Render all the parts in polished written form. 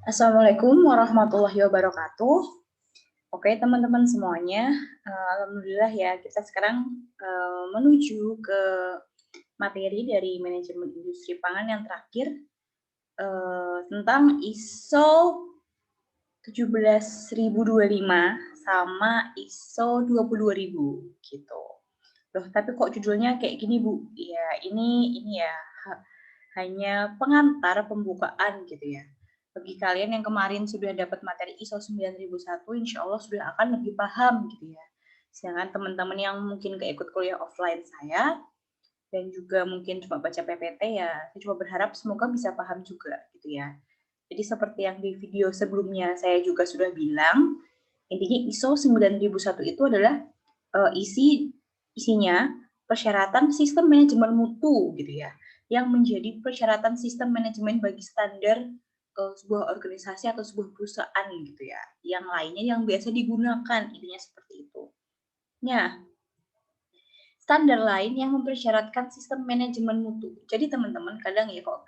Assalamualaikum warahmatullahi wabarakatuh. Oke, teman-teman semuanya, alhamdulillah ya kita sekarang menuju ke materi dari manajemen industri pangan yang terakhir tentang ISO 17025 sama ISO 22000 gitu. Loh, tapi kok judulnya kayak gini, Bu? Ya, ini ya hanya pengantar pembukaan gitu ya. Bagi kalian yang kemarin sudah dapat materi ISO 9001, insya Allah sudah akan lebih paham gitu ya. Sedangkan teman-teman yang mungkin gak ikut kuliah offline saya, dan juga mungkin cuma baca PPT ya, saya cuma berharap semoga bisa paham juga gitu ya. Jadi seperti yang di video sebelumnya saya juga sudah bilang, intinya ISO 9001 itu adalah isinya persyaratan sistem manajemen mutu gitu ya, yang menjadi persyaratan sistem manajemen bagi standar sebuah organisasi atau sebuah perusahaan gitu ya. Yang lainnya yang biasa digunakan, intinya seperti itu. Nah, standar lain yang mempersyaratkan sistem manajemen mutu. Jadi teman-teman kadang ya kok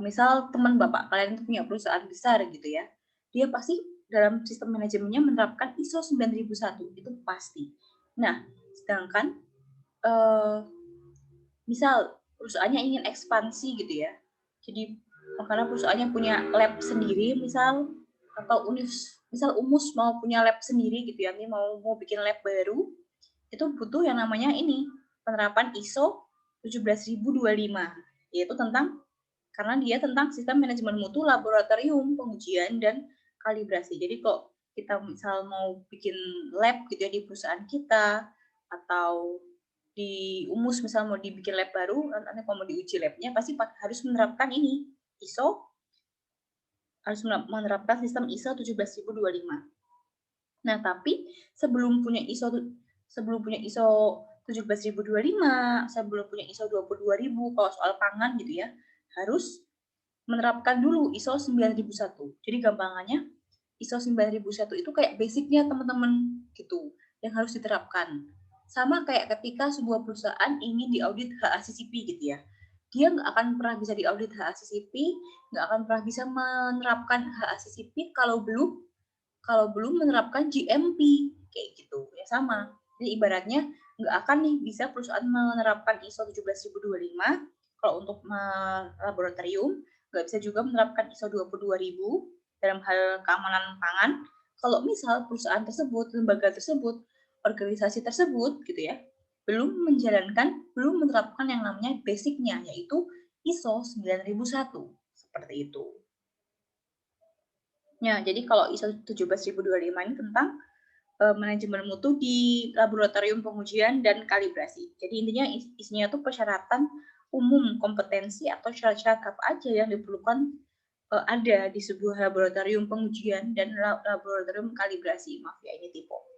misal teman bapak kalian itu punya perusahaan besar gitu ya, dia pasti dalam sistem manajemennya menerapkan ISO 9001 itu pasti. Nah, sedangkan misal perusahaannya ingin ekspansi gitu ya, jadi karena perusahaannya punya lab sendiri misal, atau misal Umus mau punya lab sendiri gitu ya, ini mau bikin lab baru, itu butuh yang namanya ini penerapan ISO 17025, yaitu karena dia tentang sistem manajemen mutu, laboratorium, pengujian, dan kalibrasi. Jadi kok kita misal mau bikin lab gitu ya di perusahaan kita, atau di Umus misal mau dibikin lab baru, nanti kalau mau diuji labnya pasti harus menerapkan ini, ISO, harus menerapkan sistem ISO 17025. Nah, tapi sebelum punya ISO 17025, sebelum punya ISO 22000, kalau soal pangan gitu ya, harus menerapkan dulu ISO 9001. Jadi gampangannya ISO 9001 itu kayak basicnya teman-teman gitu, yang harus diterapkan. Sama kayak ketika sebuah perusahaan ingin diaudit HACCP gitu ya. Dia nggak akan pernah bisa diaudit HACCP, nggak akan pernah bisa menerapkan HACCP kalau belum menerapkan GMP kayak gitu ya, sama. Jadi ibaratnya nggak akan nih bisa perusahaan menerapkan ISO 17025 kalau untuk laboratorium, nggak bisa juga menerapkan ISO 22000 dalam hal keamanan pangan kalau misal perusahaan tersebut, lembaga tersebut, organisasi tersebut gitu ya, belum menerapkan yang namanya basicnya, yaitu ISO 9001 seperti itu. Ya, jadi kalau ISO 17025 ini tentang manajemen mutu di laboratorium pengujian dan kalibrasi. Jadi intinya isinya tuh persyaratan umum kompetensi atau syarat-syarat apa aja yang diperlukan ada di sebuah laboratorium pengujian dan laboratorium kalibrasi. Maaf ya, ini tipe.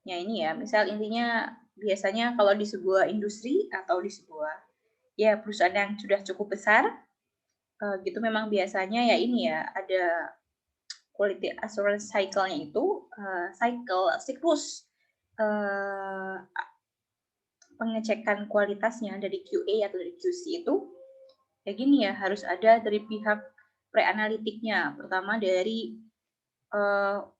Ya ini ya, misal intinya biasanya kalau di sebuah industri atau di sebuah ya perusahaan yang sudah cukup besar, gitu memang biasanya ya ini ya ada quality assurance cycle-nya itu siklus pengecekan kualitasnya dari QA atau dari QC itu ya gini ya, harus ada dari pihak pre-analitiknya, pertama dari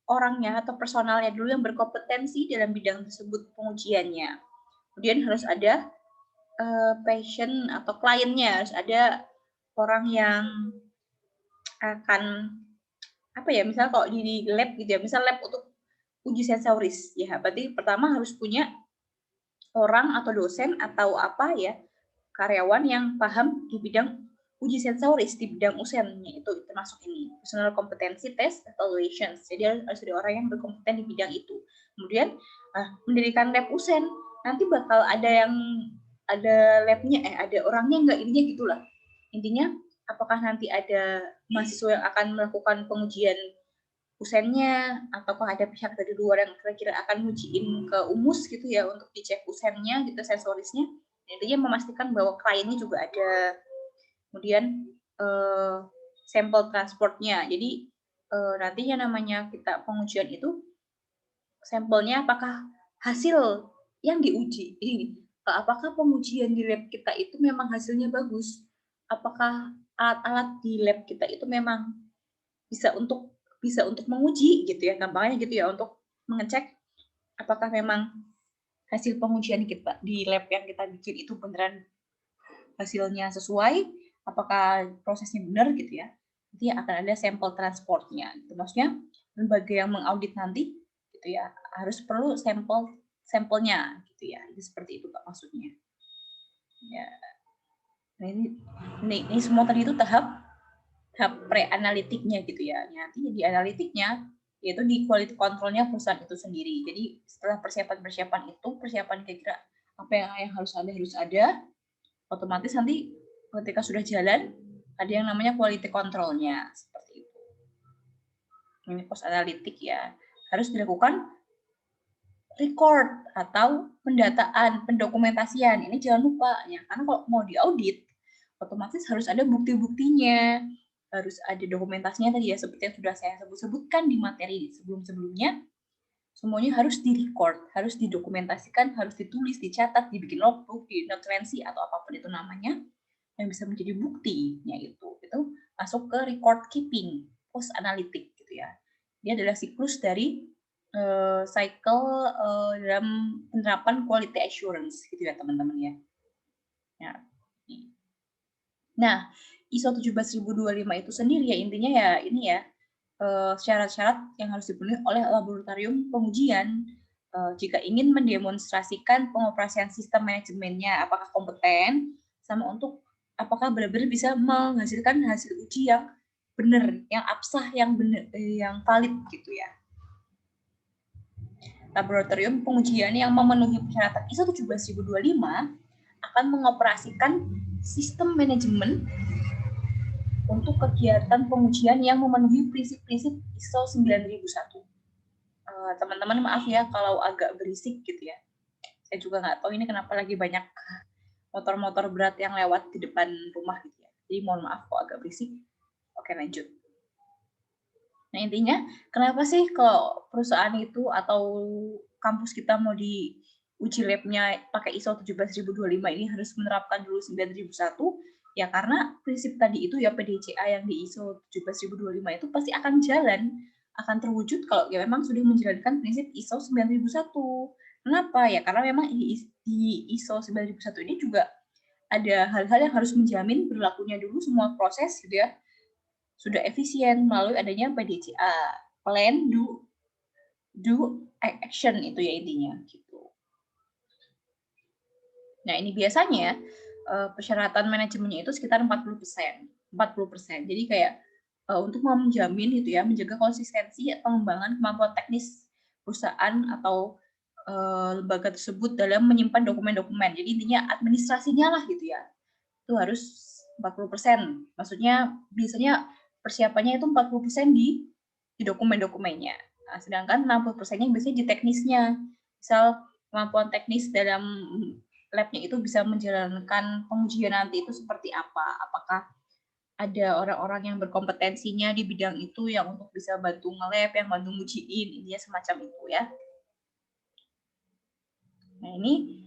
orangnya atau personalnya dulu yang berkompetensi dalam bidang tersebut pengujiannya. Kemudian harus ada patient atau kliennya, harus ada orang yang akan apa ya, misal kalau di lab gitu ya, misal lab untuk uji sensoris ya, berarti pertama harus punya orang atau dosen atau apa ya, karyawan yang paham di bidang uji sensoris, di bidang USEN-nya itu termasuk ini, personal competency test evaluations. Jadi harus ada orang yang berkompeten di bidang itu. Kemudian mendirikan lab USEN, nanti bakal ada labnya, ada orangnya nggak, intinya gitulah. Intinya apakah nanti ada mahasiswa yang akan melakukan pengujian usennya, ataukah ada pihak dari luar yang kira-kira akan ngujiin ke Umus gitu ya untuk dicek usennya gitu, sensorisnya. Intinya memastikan bahwa kliennya juga ada. Kemudian sampel transportnya. Jadi nantinya namanya kita pengujian itu sampelnya apakah hasil yang diuji. Ini apakah pengujian di lab kita itu memang hasilnya bagus, apakah alat-alat di lab kita itu memang bisa untuk menguji gitu ya, gampangnya gitu ya, untuk mengecek apakah memang hasil pengujian kita di lab yang kita bikin itu beneran hasilnya sesuai, apakah prosesnya benar gitu ya. Nanti akan ada sampel transportnya. Gitu. Maksudnya lembaga yang mengaudit nanti gitu ya harus perlu sampelnya gitu ya. Itu seperti itu Pak maksudnya. Ya. Nah, ini semua tadi itu tahap pre-analitiknya gitu ya. Nanti di analitiknya yaitu di quality controlnya perusahaan itu sendiri. Jadi setelah persiapan itu, persiapan kira-kira apa yang harus ada, otomatis nanti ketika sudah jalan ada yang namanya quality controlnya seperti itu. Ini post analitik ya, harus dilakukan record atau pendataan, pendokumentasian. Ini jangan lupa ya, karena kalau mau diaudit otomatis harus ada bukti-buktinya, harus ada dokumentasinya tadi ya, seperti yang sudah saya sebutkan di materi sebelum-sebelumnya. Semuanya harus direcord, harus didokumentasikan, harus ditulis, dicatat, dibikin logbook, di notulensi atau apapun itu namanya, yang bisa menjadi buktinya itu masuk ke record keeping, post analitik gitu ya. Dia adalah siklus dari cycle dalam penerapan quality assurance gitu ya teman-teman ya. Nah, ISO 17025 itu sendiri ya intinya ya ini ya syarat-syarat yang harus dipenuhi oleh laboratorium pengujian jika ingin mendemonstrasikan pengoperasian sistem manajemennya apakah kompeten sama untuk apakah benar-benar bisa menghasilkan hasil uji yang benar, yang absah, yang benar, yang valid gitu ya. Laboratorium pengujian yang memenuhi persyaratan ISO 17025 akan mengoperasikan sistem manajemen untuk kegiatan pengujian yang memenuhi prinsip-prinsip ISO 9001. Teman-teman maaf ya kalau agak berisik gitu ya. Saya juga nggak tahu ini kenapa lagi banyak motor-motor berat yang lewat di depan rumah gitu ya. Jadi mohon maaf kalau agak berisik. Oke lanjut. Nah intinya kenapa sih kalau perusahaan itu atau kampus kita mau di uji labnya pakai ISO 17025 ini harus menerapkan dulu 9001 ya karena prinsip tadi itu ya PDCA yang di ISO 17025 itu pasti akan jalan, akan terwujud kalau ya memang sudah menjalankan prinsip ISO 9001. Kenapa? Ya karena memang di ISO 9001 ini juga ada hal-hal yang harus menjamin berlakunya dulu semua proses gitu ya sudah efisien melalui adanya PDCA, plan, do, action itu ya intinya gitu. Nah ini biasanya persyaratan manajemennya itu sekitar 40%. Jadi kayak untuk menjamin itu ya menjaga konsistensi pengembangan kemampuan teknis perusahaan atau lembaga tersebut dalam menyimpan dokumen-dokumen. Jadi intinya administrasinya lah gitu ya. Itu harus 40%. Maksudnya biasanya persiapannya itu 40% di dokumen-dokumennya. Nah, sedangkan 60%-nya biasanya di teknisnya. Misal kemampuan teknis dalam labnya itu bisa menjalankan pengujian nanti itu seperti apa? Apakah ada orang-orang yang berkompetensinya di bidang itu yang untuk bisa bantu nge-lab, yang bantu ngujiin, intinya semacam itu ya. Nah ini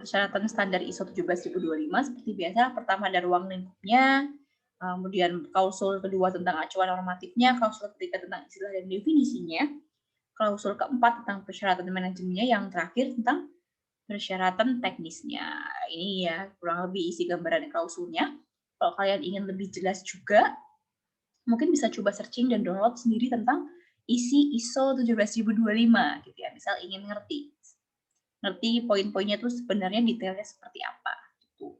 persyaratan standar ISO 17025 seperti biasa, pertama ada ruang lingkupnya, kemudian klausul kedua tentang acuan normatifnya, klausul ketiga tentang istilah dan definisinya, klausul keempat tentang persyaratan manajemennya, yang terakhir tentang persyaratan teknisnya. Ini ya kurang lebih isi gambaran klausulnya. Kalau kalian ingin lebih jelas juga, mungkin bisa coba searching dan download sendiri tentang isi ISO 17025 gitu ya. Misal ingin ngerti poin-poinnya itu sebenarnya detailnya seperti apa gitu.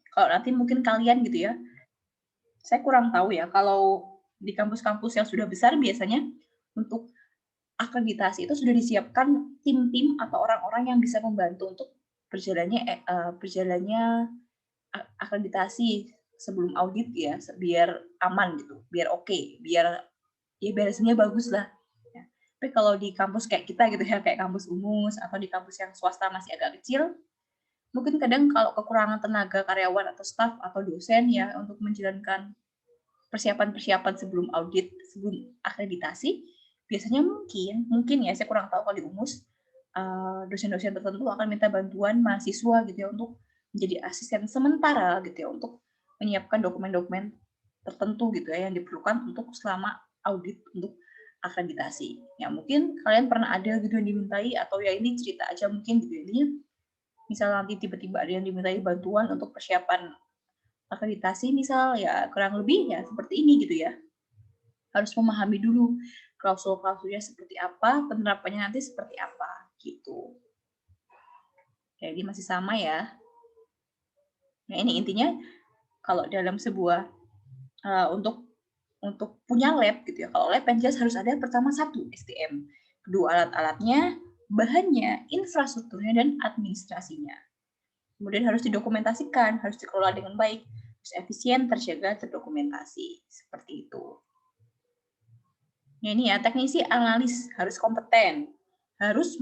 Kalau nanti mungkin kalian gitu ya, saya kurang tahu ya kalau di kampus-kampus yang sudah besar biasanya untuk akreditasi itu sudah disiapkan tim-tim atau orang-orang yang bisa membantu untuk berjalannya akreditasi sebelum audit ya, biar aman gitu, biar oke, biar hasilnya bagus lah. Tapi kalau di kampus kayak kita gitu ya, kayak kampus UMUS atau di kampus yang swasta masih agak kecil, mungkin kadang kalau kekurangan tenaga karyawan atau staf atau dosen ya untuk menjalankan persiapan-persiapan sebelum audit, sebelum akreditasi, biasanya mungkin ya saya kurang tahu kalau di UMUS, dosen-dosen tertentu akan minta bantuan mahasiswa gitu ya untuk menjadi asisten sementara gitu ya untuk menyiapkan dokumen-dokumen tertentu gitu ya yang diperlukan untuk selama audit untuk akreditasi. Ya mungkin kalian pernah ada gitu yang dimintai atau ya ini cerita aja mungkin gitu ya. Misal nanti tiba-tiba ada yang dimintai bantuan untuk persiapan akreditasi misal ya kurang lebih ya seperti ini gitu ya. Harus memahami dulu klausul-klausulnya seperti apa, penerapannya nanti seperti apa gitu. Jadi masih sama ya. Nah ini intinya kalau dalam sebuah untuk punya lab gitu ya. Kalau lab yang jelas harus ada pertama satu SDM, kedua alat-alatnya, bahannya, infrastrukturnya dan administrasinya. Kemudian harus didokumentasikan, harus dikelola dengan baik, harus efisien, terjaga, terdokumentasi seperti itu. Nah, ini ya teknisi analis harus kompeten, harus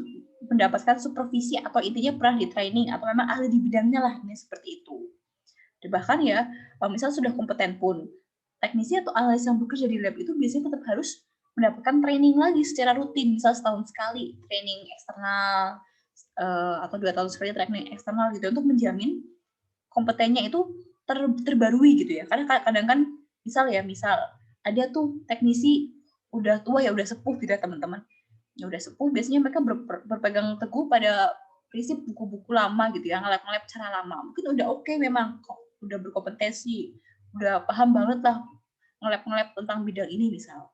mendapatkan supervisi atau intinya pernah di training atau memang ahli di bidangnya lah ini seperti itu. Dan bahkan ya, kalau misal sudah kompeten pun, teknisi atau analis yang bekerja di lab itu biasanya tetap harus mendapatkan training lagi secara rutin, misal setahun sekali training eksternal atau 2 tahun sekali training eksternal gitu untuk menjamin kompetennya itu terbarui gitu ya. Karena kadang kan misal ada tuh teknisi udah tua ya udah sepuh gitu ya teman-teman. Ya udah sepuh biasanya mereka berpegang teguh pada prinsip buku-buku lama gitu ya, ngelab-ngelab cara lama. Mungkin udah oke memang udah berkompetensi, udah paham banget lah ngelab-ngelab tentang bidang ini misal.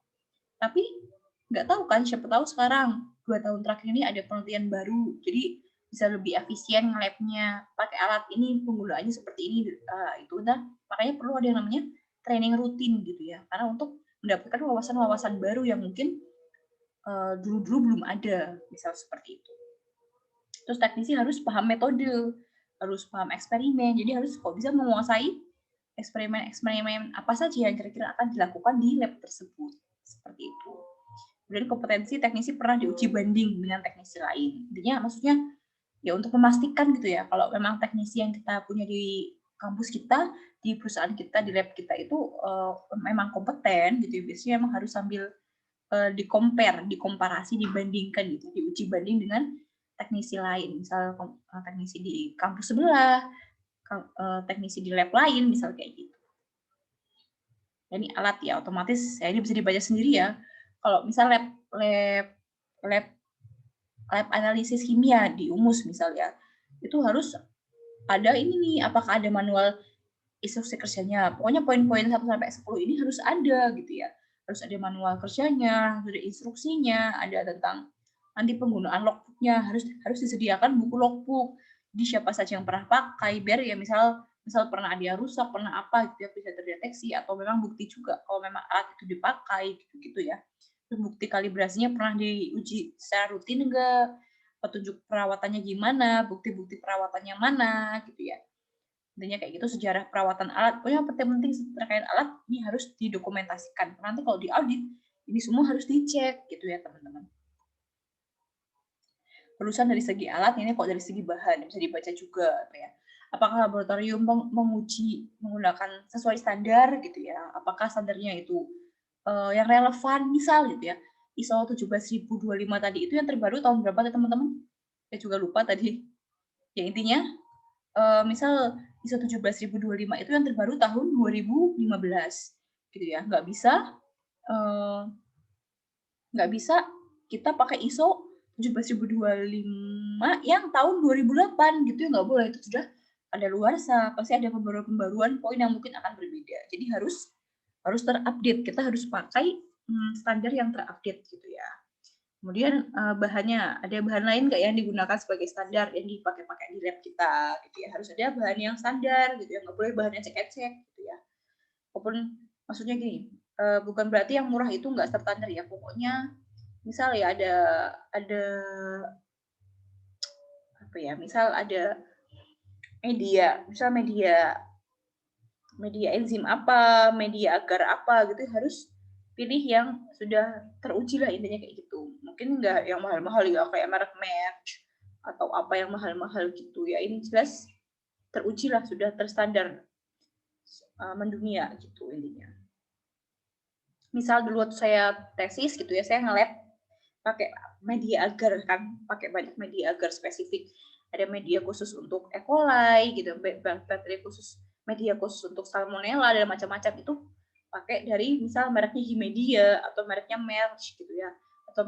Tapi nggak tahu kan, siapa tahu sekarang 2 tahun terakhir ini ada penelitian baru, jadi bisa lebih efisien ngelabnya, pakai alat ini penggunaannya seperti ini, itu udah makanya perlu ada yang namanya training rutin gitu ya, karena untuk mendapatkan wawasan-wawasan baru yang mungkin dulu-dulu belum ada, misal seperti itu. Terus teknisi harus paham metode, harus paham eksperimen, jadi harus kok bisa menguasai eksperimen-eksperimen apa saja yang kira-kira akan dilakukan di lab tersebut, seperti itu. Kemudian kompetensi teknisi pernah diuji banding dengan teknisi lain. Intinya maksudnya ya untuk memastikan gitu ya, kalau memang teknisi yang kita punya di kampus kita, di perusahaan kita, di lab kita itu memang kompeten gitu ya. Biasanya memang harus sambil dikomparasi, dibandingkan gitu, diuji banding dengan teknisi lain. Misal teknisi di kampus sebelah, teknisi di lab lain, misal kayak gitu. Dan ini alat ya, otomatis ya ini bisa dibaca sendiri ya. Kalau misal lab analisis kimia di UMUS misalnya, itu harus ada ini nih, apakah ada manual instruksi kerjanya. Pokoknya poin-poin 1 sampai 10 ini harus ada gitu ya. Harus ada manual kerjanya, ada instruksinya, ada tentang nanti penggunaan logbooknya, harus disediakan buku logbook. Jadi siapa saja yang pernah pakai, biar ya misal pernah ada yang rusak, pernah apa gitu ya, bisa terdeteksi, atau memang bukti juga kalau memang alat itu dipakai gitu ya. Terus bukti kalibrasinya pernah diuji secara rutin enggak, petunjuk perawatannya gimana, bukti-bukti perawatannya mana gitu ya. Intinya kayak gitu, sejarah perawatan alat. Pokoknya yang penting terkait alat ini harus didokumentasikan. Nanti kalau di audit ini semua harus dicek gitu ya teman-teman. Lulusan dari segi alat ini kok dari segi bahan bisa dibaca juga ya. Apakah laboratorium menguji menggunakan sesuai standar gitu ya? Apakah standarnya itu yang relevan misal gitu ya? ISO 17025 tadi itu yang terbaru tahun berapa ya teman-teman? Saya juga lupa tadi. Ya intinya misal ISO 17025 itu yang terbaru tahun 2015 gitu ya. Nggak bisa kita pakai ISO 17025 yang tahun 2008 gitu ya, nggak boleh, itu sudah ada luarsa, pasti ada pembaruan poin yang mungkin akan berbeda. Jadi harus terupdate, kita harus pakai standar yang terupdate gitu ya. Kemudian bahannya, ada bahan lain nggak yang digunakan sebagai standar yang dipakai di lab kita gitu ya. Harus ada bahan yang standar gitu ya, nggak boleh bahan yang ecek-ecek gitu ya. Walaupun maksudnya gini, bukan berarti yang murah itu nggak standar ya, pokoknya misal ya ada apa ya, misal ada media enzim apa, media agar apa gitu, harus pilih yang sudah teruji lah intinya kayak gitu. Mungkin nggak yang mahal-mahal ya kayak merek Match atau apa yang mahal-mahal gitu ya. Ini jelas teruji lah, sudah terstandar mendunia gitu intinya. Misal dulu waktu saya tesis gitu ya, saya nge-lab pakai media agar kan, pakai banyak media agar spesifik. Ada media khusus untuk E. coli gitu, bakteri khusus, media khusus untuk salmonella dan macam-macam itu pakai dari misal mereknya Himedia atau mereknya Merch gitu ya, atau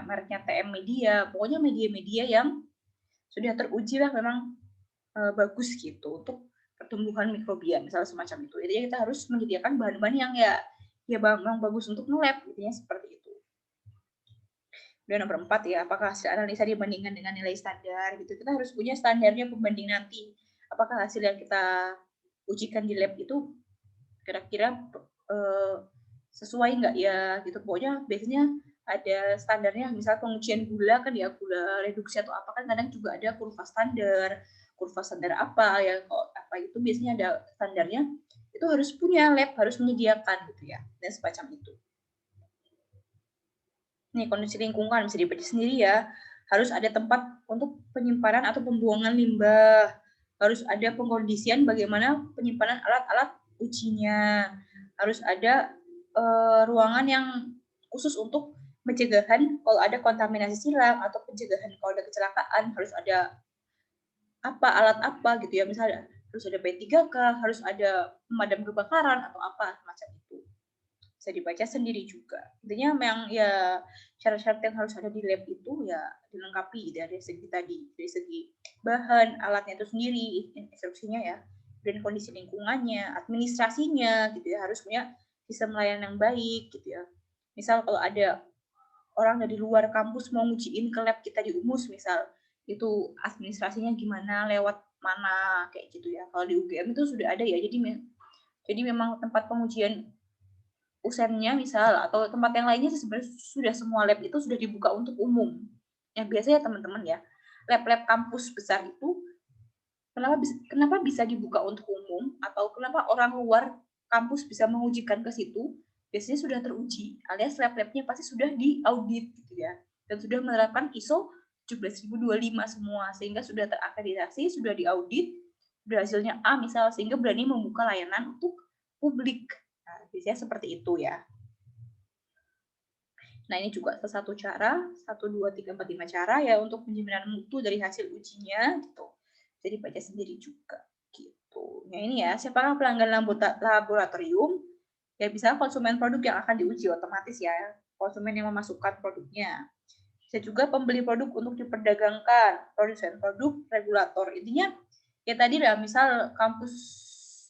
mereknya TM Media, pokoknya media-media yang sudah teruji lah memang bagus gitu untuk pertumbuhan mikrobia misalnya semacam itu. Jadi kita harus menyediakan bahan-bahan yang ya memang bagus untuk nge-lab gitu ya, seperti itu. Dan nomor 4 ya, apakah hasil analisa dibandingkan dengan nilai standar gitu. Kita harus punya standarnya pembanding nanti. Apakah hasil yang kita ujikan di lab itu kira-kira sesuai nggak ya gitu. Pokoknya biasanya ada standarnya, misal pengujian gula kan ya, gula reduksi atau apa kan kadang juga ada kurva standar apa ya, apa itu biasanya ada standarnya, itu harus punya lab, harus menyediakan gitu ya, dan semacam itu. Nih, kondisi lingkungan bisa dibaca sendiri ya, harus ada tempat untuk penyimpanan atau pembuangan limbah, harus ada pengkondisian bagaimana penyimpanan alat-alat ujinya, harus ada ruangan yang khusus untuk pencegahan kalau ada kontaminasi silang atau pencegahan kalau ada kecelakaan, harus ada alat apa gitu ya, misalnya harus ada P3K, harus ada pemadam kebakaran atau apa semacam itu. Bisa dibaca sendiri juga. Intinya memang ya syarat-syarat yang harus ada di lab itu ya dilengkapi dari segi tadi, dari segi bahan, alatnya itu sendiri, instruksinya ya, dan kondisi lingkungannya, administrasinya gitu ya, harus punya sistem layanan yang baik gitu ya. Misal kalau ada orang dari luar kampus mau ngujiin ke lab kita di UMUS misal, itu administrasinya gimana, lewat mana, kayak gitu ya. Kalau di UGM itu sudah ada ya, jadi memang tempat pengujian usennya misal atau tempat yang lainnya sebenarnya sudah semua lab itu sudah dibuka untuk umum. Yang biasanya teman-teman ya, lab-lab kampus besar itu kenapa bisa dibuka untuk umum atau kenapa orang luar kampus bisa mengujikan ke situ? Biasanya sudah teruji, alias lab-labnya pasti sudah diaudit gitu ya, dan sudah menerapkan ISO 17025 semua, sehingga sudah terakreditasi, sudah diaudit, hasilnya A misal, sehingga berani membuka layanan untuk publik. Nah, biasanya seperti itu ya. Nah, ini juga salah satu cara, 1, 2, 3, 4, 5 cara ya untuk penjaminan mutu dari hasil ujinya gitu. Jadi baca sendiri juga gitu. Nah, ini ya, siapakah pelanggan laboratorium? Ya bisa konsumen produk yang akan diuji otomatis ya, konsumen yang memasukkan produknya. Bisa juga pembeli produk untuk diperdagangkan, produsen produk, regulator. Intinya ya tadi lah, misal kampus,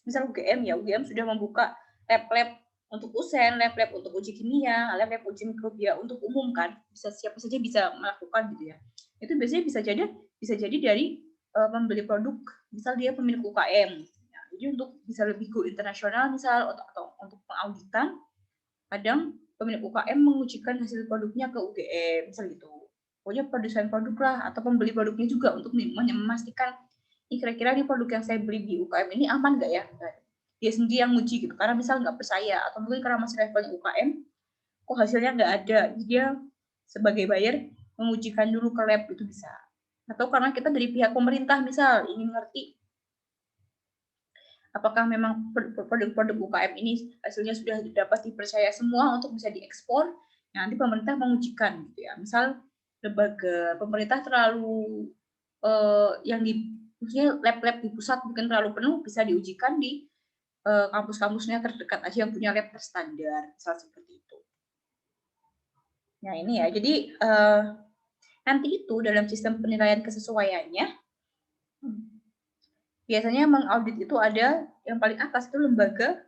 misal UGM ya, UGM sudah membuka lab-lab untuk usen, lab-lab untuk uji kimia, lab-lab uji mikrobia untuk umum kan, bisa siapa saja bisa melakukan gitu ya. Itu biasanya bisa jadi dari pembeli produk, misal dia pemilik UKM. Ya, jadi untuk bisa lebih go internasional misal atau untuk pengauditan, kadang pemilik UKM mengujikan hasil produknya ke UGM, misal gitu. Pokoknya produsen produk lah atau pembeli produknya juga untuk memastikan ini kira-kira nih produk yang saya beli di UKM ini aman nggak ya? Dia sendiri yang nguji gitu, karena misal nggak percaya atau mungkin karena masih levelnya UKM, kok hasilnya nggak ada, dia sebagai buyer mengujikan dulu ke lab itu bisa. Atau karena kita dari pihak pemerintah misal ingin ngerti apakah memang produk-produk UKM ini hasilnya sudah dapat dipercaya semua untuk bisa diekspor, nanti pemerintah mengujikan gitu ya. Misal lembaga pemerintah terlalu yang di maksudnya lab-lab di pusat mungkin terlalu penuh, bisa diujikan di kampus-kampusnya terdekat aja yang punya lab terstandar, misal seperti itu. Nah ini ya, jadi nanti itu dalam sistem penilaian kesesuaiannya, biasanya mengaudit itu ada yang paling atas itu lembaga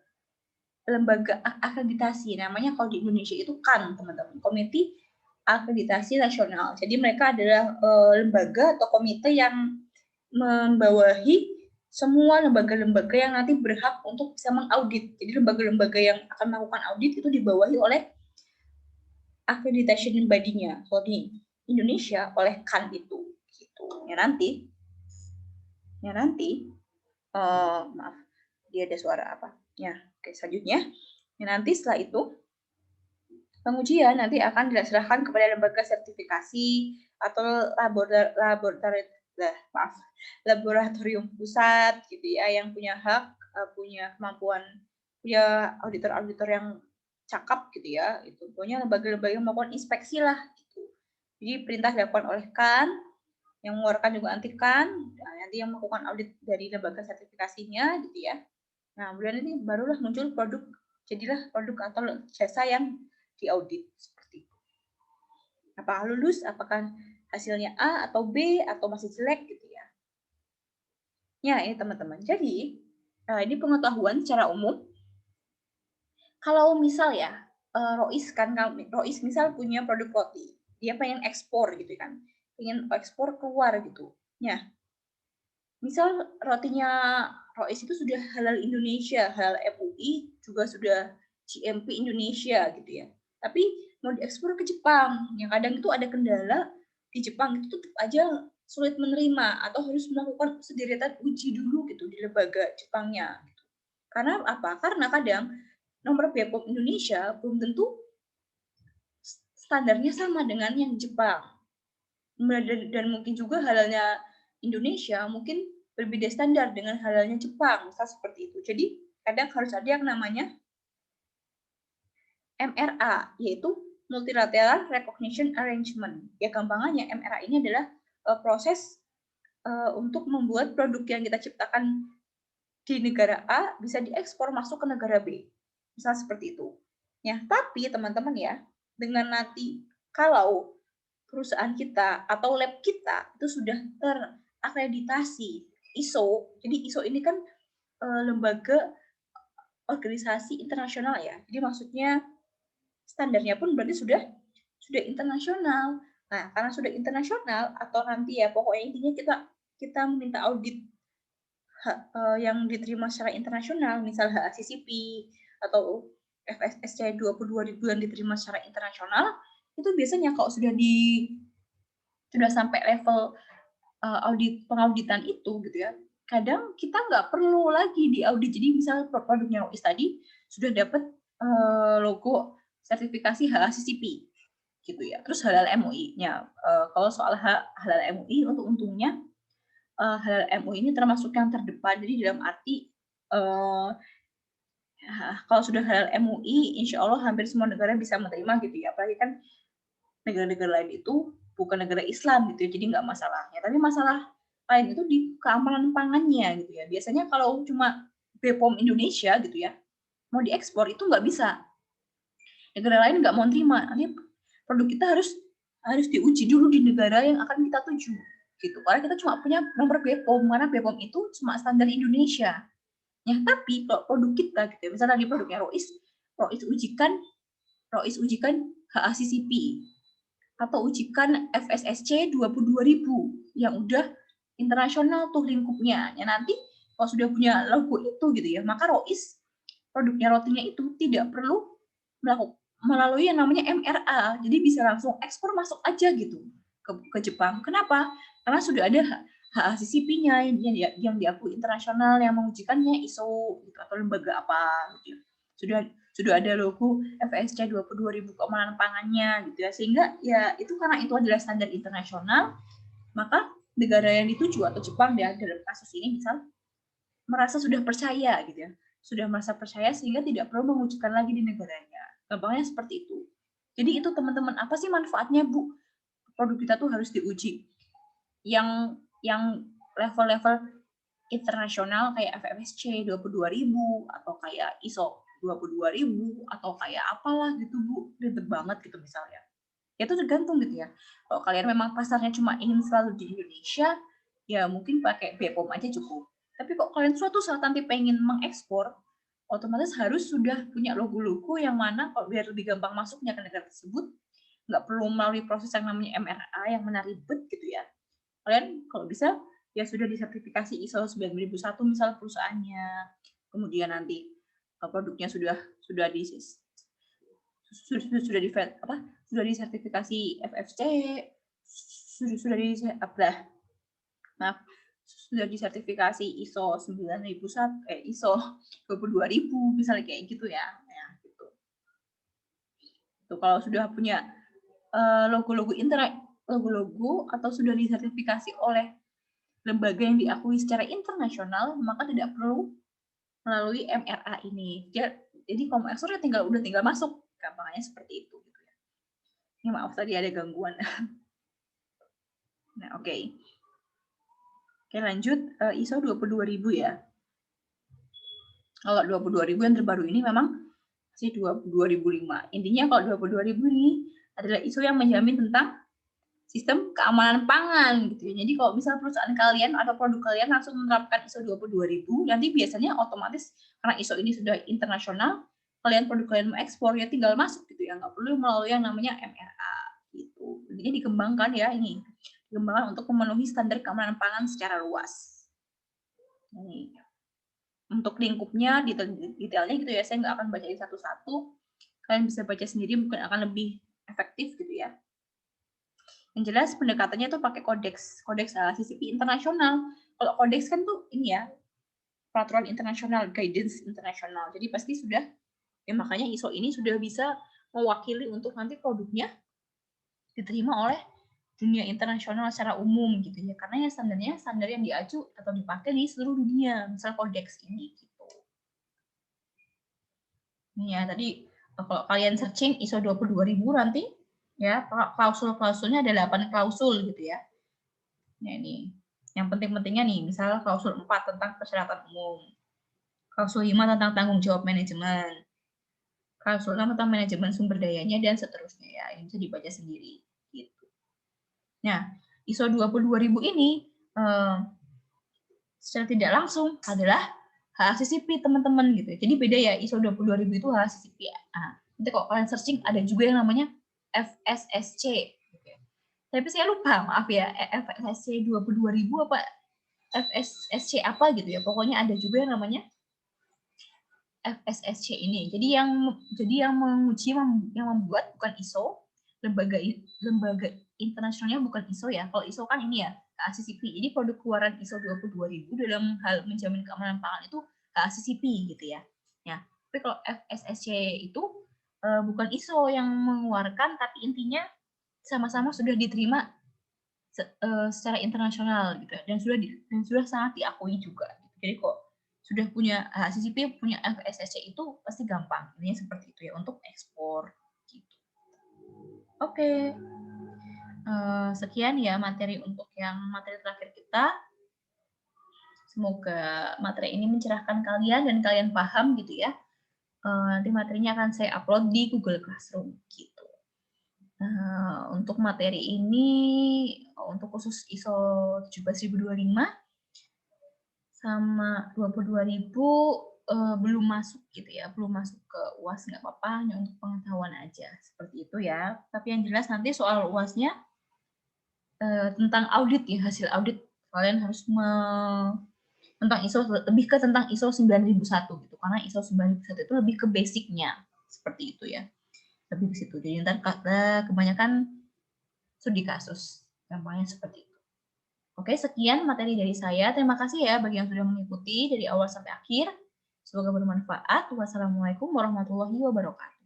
akreditasi, namanya kalau di Indonesia itu KAN, teman-teman, Komite Akreditasi Nasional. Jadi mereka adalah lembaga atau komite yang membawahi semua lembaga-lembaga yang nanti berhak untuk bisa mengaudit. Jadi lembaga-lembaga yang akan melakukan audit itu dibawahi oleh accreditation body-nya. Kalau di Indonesia oleh KAN itu, gitu. Ya nanti, maaf, dia ada suara apa? Ya, oke, selanjutnya. Ya, nanti setelah itu pengujian nanti akan diserahkan kepada lembaga sertifikasi atau laboratorium pusat gitu ya, yang punya hak, punya kemampuan, punya auditor-auditor yang cakap gitu ya. Itu pokoknya lembaga-lembaga yang melakukan inspeksi lah gitu. Jadi perintah dilakukan oleh Kan, yang mengeluarkan juga nanti Kan, nanti yang melakukan audit dari lembaga sertifikasinya gitu ya. Nah, kemudian ini barulah muncul produk, jadilah produk atau jasa yang diaudit seperti itu. Apakah lulus, apakah hasilnya A atau B atau masih jelek gitu ya. Ya, ini teman-teman. Jadi, ini pengetahuan secara umum. Kalau misal ya, Rois kan, Rois misal punya produk roti, dia pengen ekspor gitu kan, pengen ekspor keluar gitu. Ya, misal rotinya Rois itu sudah halal Indonesia, halal MUI, juga sudah GMP Indonesia gitu ya. Tapi mau diekspor ke Jepang, yang kadang itu ada kendala di Jepang itu tetap aja sulit menerima atau harus melakukan sederetan uji dulu gitu di lembaga Jepangnya. Gitu. Karena apa? Karena kadang nomor BPOM Indonesia belum tentu standarnya sama dengan yang Jepang. Dan mungkin juga halalnya Indonesia mungkin berbeda standar dengan halalnya Jepang, misal seperti itu. Jadi kadang harus ada yang namanya MRA, yaitu Multilateral Recognition Arrangement. Ya gampangannya MRA ini adalah proses untuk membuat produk yang kita ciptakan di negara A bisa diekspor masuk ke negara B. Misal seperti itu. Ya, tapi teman-teman ya, dengan nanti kalau perusahaan kita atau lab kita itu sudah terakreditasi ISO. Jadi ISO ini kan lembaga organisasi internasional ya. Jadi maksudnya standarnya pun berarti sudah internasional. Nah, karena sudah internasional atau nanti ya pokoknya intinya kita meminta audit yang diterima secara internasional, misal HACCP atau FSSC 22.000 yang diterima secara internasional, itu biasanya kalau sudah sampai level pengauditan itu gitu ya, kadang kita nggak perlu lagi diaudit. Jadi misal produknya Rois tadi sudah dapat logo sertifikasi HACCP gitu ya. Terus halal MUI-nya, kalau soal halal MUI untuk untungnya halal MUI ini termasuk yang terdepan. Jadi dalam arti kalau sudah halal MUI, insya Allah hampir semua negara bisa menerima gitu ya. Apalagi kan negara-negara lain itu bukan negara Islam gitu ya, jadi nggak masalahnya. Tapi masalah lain itu di keamanan pangannya gitu ya. Biasanya kalau cuma BPOM Indonesia gitu ya, mau diekspor itu nggak bisa. Negara lain nggak mau terima. Nanti produk kita harus diuji dulu di negara yang akan kita tuju gitu. Karena kita cuma punya nomor BPOM, karena BPOM itu cuma standar Indonesia. Ya, tapi kalau produk kita gitu ya, misalnya di produknya Rois ujikan HACCP atau ujikan FSSC 22.000 yang udah internasional tuh lingkupnya. Ya nanti kalau sudah punya logo itu gitu ya, maka Rois produknya rotinya itu tidak perlu melalui yang namanya MRA. Jadi bisa langsung ekspor masuk aja gitu ke Jepang. Kenapa? Karena sudah ada HACCP-nya yang diakui internasional yang mengujikannya ISO gitu, atau lembaga apa gitu. Sudah ada logo FSC 22.000 keamanan pangannya gitu ya. Sehingga ya itu karena itu adalah standar internasional, maka negara yang dituju atau Jepang ya dalam kasus ini misal merasa sudah percaya gitu ya. Sudah merasa percaya sehingga tidak perlu mengujikan lagi di negaranya. Gampangnya seperti itu. Jadi itu teman-teman, apa sih manfaatnya Bu? Produk kita tuh harus diuji. Yang level-level internasional kayak FFSC 22.000 atau kayak ISO 22.000 atau kayak apalah gitu Bu, ribet banget gitu misalnya. Ya itu tergantung gitu ya. Kalau kalian memang pasarnya cuma ingin selalu di Indonesia, ya mungkin pakai BPOM aja cukup. Tapi kok kalian suatu saat nanti pengen mengekspor, otomatis harus sudah punya logo-logo yang mana kalau biar lebih gampang masuknya ke negara tersebut, nggak perlu melalui proses yang namanya MRA yang mana ribet gitu ya. Kalian kalau bisa ya sudah disertifikasi ISO 9001 misal perusahaannya, kemudian nanti produknya sudah disertifikasi FFC, sudah disertifikasi ISO 9001 ISO 22.000 misalnya kayak gitu ya. Ya gitu. Itu kalau sudah punya logo-logo logo-logo atau sudah disertifikasi oleh lembaga yang diakui secara internasional, maka tidak perlu melalui MRA ini. Jadi kalau mau ekspor ya udah tinggal masuk. Gampangnya seperti itu gitu ya. Ini maaf tadi ada gangguan. Nah, oke. Oke, lanjut. ISO 22000 ya. Kalau 22000 yang terbaru ini memang masih 2005. Intinya kalau 22000 ini adalah ISO yang menjamin tentang sistem keamanan pangan gitu ya. Jadi kalau misal perusahaan kalian atau produk kalian langsung menerapkan ISO 22000, nanti biasanya otomatis karena ISO ini sudah internasional, produk kalian mau ekspor ya tinggal masuk gitu ya, nggak perlu melalui yang namanya MRA gitu. Jadi dikembangkan ya ini, dikembangkan untuk memenuhi standar keamanan pangan secara luas. Ini untuk lingkupnya detailnya gitu ya, saya nggak akan bacain satu-satu, kalian bisa baca sendiri, mungkin akan lebih efektif gitu ya. Yang jelas pendekatannya tuh pakai kodeks CCP internasional. Kalau kodeks kan tuh ini ya, peraturan internasional, guidance internasional. Jadi pasti sudah, ya makanya ISO ini sudah bisa mewakili untuk nanti produknya diterima oleh dunia internasional secara umum gitu ya. Karena ya standar yang diacu atau dipakai di seluruh dunia, misal kodeks ini gitu. Ini ya tadi kalau kalian searching ISO 22000 nanti ya klausul-klausulnya ada 8 klausul gitu ya. Nah ini yang penting-pentingnya nih, misal klausul 4 tentang persyaratan umum, klausul 5 tentang tanggung jawab manajemen, klausul 6 tentang manajemen sumber dayanya, dan seterusnya ya. Ini bisa dibaca sendiri gitu. Nah, ISO 22000 ini secara tidak langsung adalah HACCP teman-teman gitu. Jadi beda ya, ISO 22000 itu HACCP. Nah, nanti kalau kalian searching ada juga yang namanya FSSC. Tapi saya lupa, maaf ya, FSSC 22000 apa FSSC apa gitu ya. Pokoknya ada juga yang namanya FSSC ini. Jadi yang menguji, yang membuat bukan ISO, lembaga internasionalnya bukan ISO ya. Kalau ISO kan ini ya, HACCP. Jadi produk keluaran ISO 22000 dalam hal menjamin keamanan pangan itu HACCP gitu ya. Ya, tapi kalau FSSC itu bukan ISO yang mengeluarkan, tapi intinya sama-sama sudah diterima secara internasional gitu dan sudah sangat diakui juga. Jadi kok sudah punya HACCP, punya FSSC itu pasti gampang. Intinya seperti itu ya untuk ekspor gitu. Oke. Sekian ya materi untuk yang materi terakhir kita. Semoga materi ini mencerahkan kalian dan kalian paham gitu ya. Nanti materinya akan saya upload di Google Classroom gitu. Untuk materi ini untuk khusus ISO 17025 sama 22000 belum masuk gitu ya, belum masuk ke UAS, nggak apa-apa, hanya untuk pengetahuan aja seperti itu ya. Tapi yang jelas nanti soal UASnya tentang audit ya, hasil audit kalian harus tentang ISO, lebih ke tentang ISO 9001 gitu, karena ISO 9001 itu lebih ke basicnya seperti itu ya, lebih ke situ. Jadi ntar kebanyakan studi kasus, gampangnya seperti itu. Oke, sekian materi dari saya. Terima kasih ya bagi yang sudah mengikuti dari awal sampai akhir. Semoga bermanfaat. Wassalamualaikum warahmatullahi wabarakatuh.